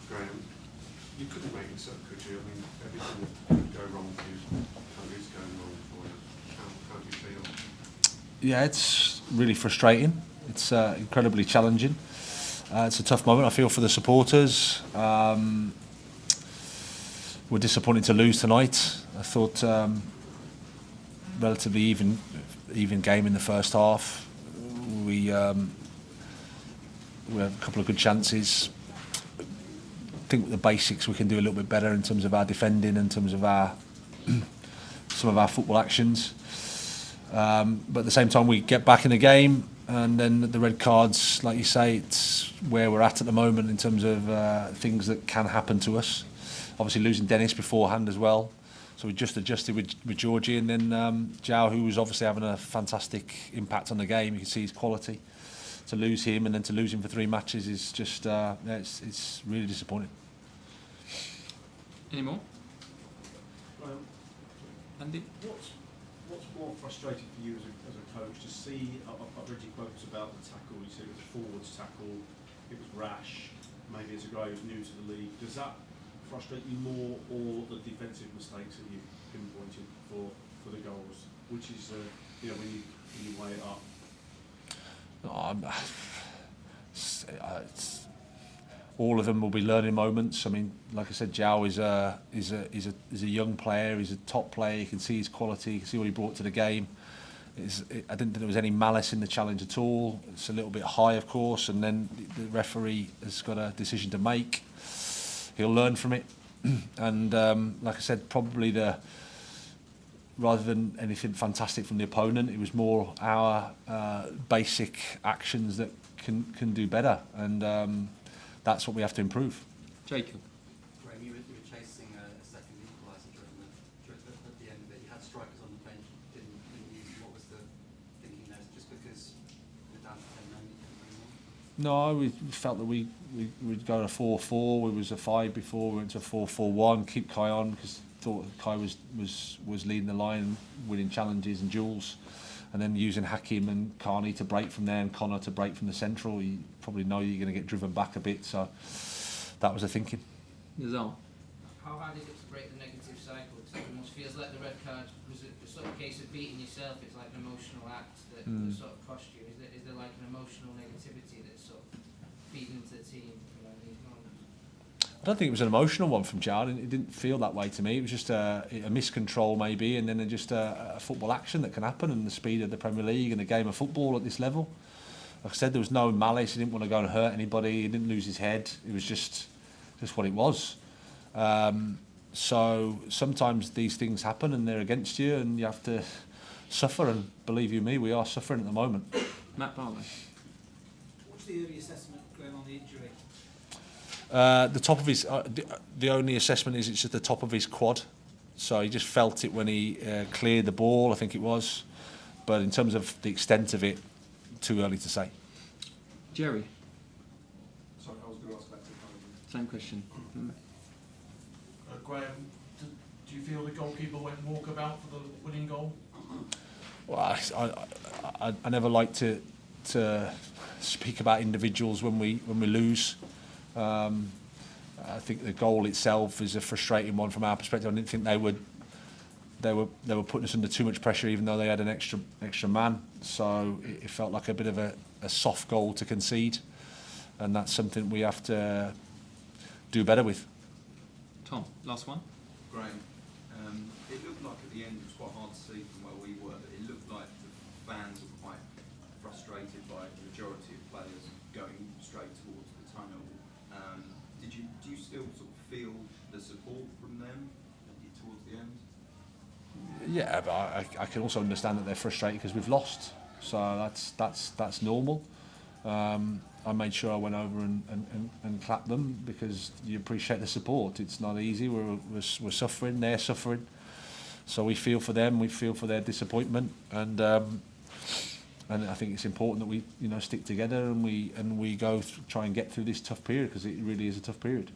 Graham, you couldn't make this up, could you? I mean, everything that could go wrong for you is going wrong for you. How do you feel? Yeah, it's really frustrating. It's incredibly challenging. It's a tough moment. I feel for the supporters. We're disappointed to lose tonight. I thought relatively even game in the first half. We had a couple of good chances. I think with the basics we can do a little bit better in terms of our defending, in terms of our some of our football actions. But at the same time we get back in the game, and then the red cards, like you say, it's where we're at the moment in terms of things that can happen to us. Obviously losing Dennis beforehand as well, so we just adjusted with Georgie, and then Zhao, who was obviously having a fantastic impact on the game. You can see his quality. To lose him and then to lose him for 3 matches is just it's really disappointing. Any more? Andy? What's more frustrating for you as a coach to see? I've read your quotes about the tackle. You said it was a forwards tackle. It was rash. Maybe as a guy who's new to the league, does that frustrate you more, or the defensive mistakes that you've pinpointed for the goals? Which is when you weigh it up? All of them will be learning moments. I mean, like I said, Zhao is a young player. He's a top player. You can see his quality. You can see what he brought to the game. I didn't think there was any malice in the challenge at all. It's a little bit high, of course, and then the referee has got a decision to make. He'll learn from it, and like I said, probably rather than anything fantastic from the opponent, it was more our basic actions that can do better, and that's what we have to improve. Jacob. Graham, you were chasing a second equaliser at the end of it. You had strikers on the bench, didn't use them. What was the thinking there? Just because we're down to 10 men, you couldn't bring them on? No, we felt that we'd go to 4-4. We was a 5 before. We went to 4-4-1. Keep Kai on because thought Kai was leading the line, winning challenges and duels, and then using Hakim and Carney to break from there and Connor to break from the central. You probably know you're going to get driven back a bit, so that was the thinking. Nizal. How hard is it to break the negative cycle? Because it almost feels like the red card was a sort of case of beating yourself. It's like an emotional act that sort of cost you. Is there like an emotional negativity that's sort of feeding into the team around these moments? I don't think it was an emotional one from Jard. It didn't feel that way to me. It was just a miscontrol maybe, and then just a football action that can happen, and the speed of the Premier League and the game of football at this level. Like I said, there was no malice. He didn't want to go and hurt anybody. He didn't lose his head. It was just what it was. So sometimes these things happen and they're against you, and you have to suffer. And believe you me, we are suffering at the moment. Matt Barlow. What's the early assessment going on the injury? The top of his, the only assessment is it's at the top of his quad, so he just felt it when he cleared the ball, I think it was. But in terms of the extent of it, too early to say. Jerry. Sorry, I was going to ask that to Same question. Graham, do you feel the goalkeeper went walkabout for the winning goal? Well, I never like to speak about individuals when we lose. I think the goal itself is a frustrating one from our perspective. I didn't think they were putting us under too much pressure, even though they had an extra man. So it felt like a bit of a soft goal to concede, and that's something we have to do better with. Tom, last one. Graham, it looked like at the end, it was quite hard to see from where we were, but it looked like the fans were quite frustrated by the majority of players going straight towards the tunnel. Do you still sort of feel the support from them towards the end? Yeah, but I can also understand that they're frustrated because we've lost. So that's normal. I made sure I went over and clapped them because you appreciate the support. It's not easy. We're suffering. They're suffering. So we feel for them. We feel for their disappointment, and I think it's important that we stick together and we try and get through this tough period, because it really is a tough period.